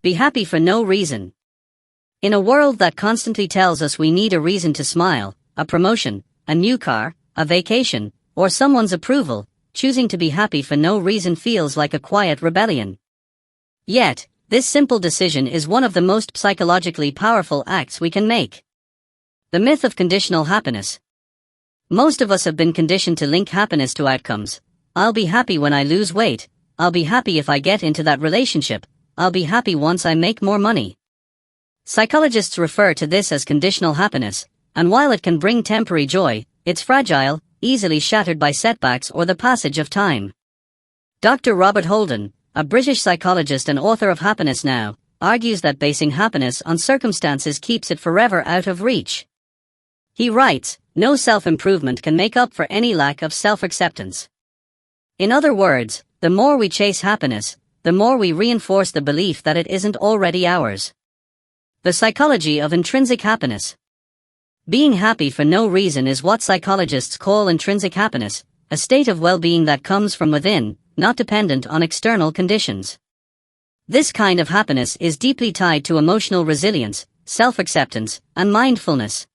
Be happy for no reason. In a world that constantly tells us we need a reason to smile, a promotion, a new car, a vacation, or someone's approval, choosing to be happy for no reason feels like a quiet rebellion. Yet, this simple decision is one of the most psychologically powerful acts we can make. The myth of conditional happiness. Most of us have been conditioned to link happiness to outcomes. I'll be happy when I lose weight. I'll be happy if I get into that relationship. I'll be happy once I make more money. Psychologists refer to this as conditional happiness, and while it can bring temporary joy, it's fragile, easily shattered by setbacks or the passage of time. Dr. Robert Holden, a British psychologist and author of Happiness Now, argues that basing happiness on circumstances keeps it forever out of reach. He writes, "No self-improvement can make up for any lack of self-acceptance." In other words, the more we chase happiness, the more we reinforce the belief that it isn't already ours. The psychology of intrinsic happiness. Being happy for no reason is what psychologists call intrinsic happiness, a state of well-being that comes from within, not dependent on external conditions. This kind of happiness is deeply tied to emotional resilience, self-acceptance, and mindfulness.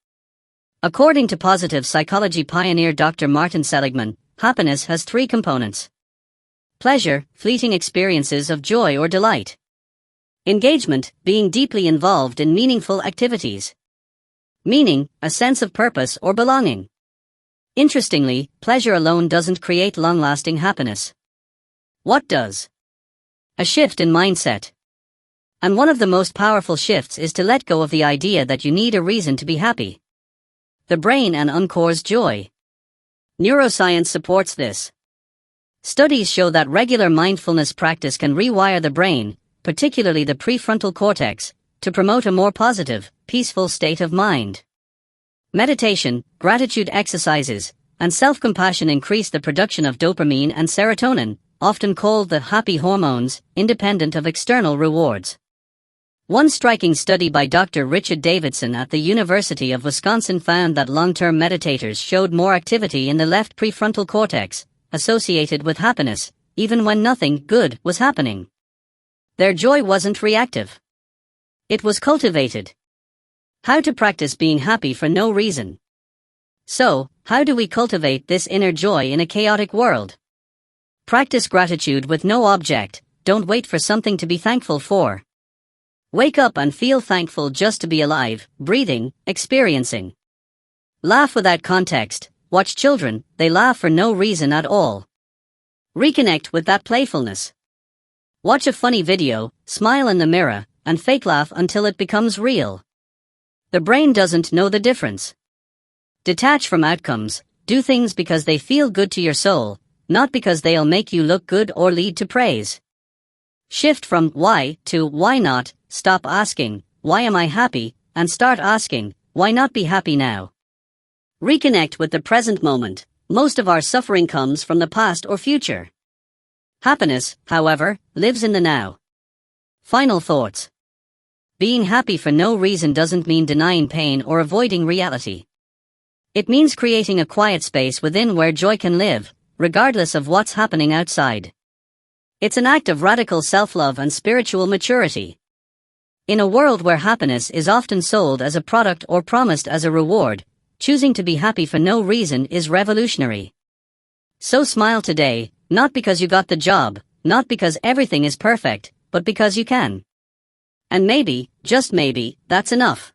According to positive psychology pioneer Dr. Martin Seligman, happiness has three components. Pleasure, fleeting experiences of joy or delight. Engagement, being deeply involved in meaningful activities. Meaning, a sense of purpose or belonging. Interestingly, pleasure alone doesn't create long-lasting happiness. What does? A shift in mindset. And one of the most powerful shifts is to let go of the idea that you need a reason to be happy. The brain and uncores joy. Neuroscience supports this. Studies show that regular mindfulness practice can rewire the brain, particularly the prefrontal cortex, to promote a more positive, peaceful state of mind. Meditation, gratitude exercises, and self-compassion increase the production of dopamine and serotonin, often called the happy hormones, independent of external rewards. One striking study by Dr. Richard Davidson at the University of Wisconsin found that long-term meditators showed more activity in the left prefrontal cortex, associated with happiness, even when nothing good was happening. Their joy wasn't reactive. It was cultivated. How to practice being happy for no reason. So, how do we cultivate this inner joy in a chaotic world? Practice gratitude with no object. Don't wait for something to be thankful for. Wake up and feel thankful just to be alive, breathing, experiencing. Laugh without context. Watch children, they laugh for no reason at all. Reconnect with that playfulness. Watch a funny video, smile in the mirror, and fake laugh until it becomes real. The brain doesn't know the difference. Detach from outcomes. Do things because they feel good to your soul, not because they'll make you look good or lead to praise. Shift from why to why not. Stop asking, why am I happy, and start asking, why not be happy now? Reconnect with the present moment. Most of our suffering comes from the past or future. Happiness, however, lives in the now. Final thoughts. Being happy for no reason doesn't mean denying pain or avoiding reality. It means creating a quiet space within where joy can live, regardless of what's happening outside. It's an act of radical self-love and spiritual maturity. In a world where happiness is often sold as a product or promised as a reward, choosing to be happy for no reason is revolutionary. So smile today, not because you got the job, not because everything is perfect, but because you can. And maybe, just maybe, that's enough.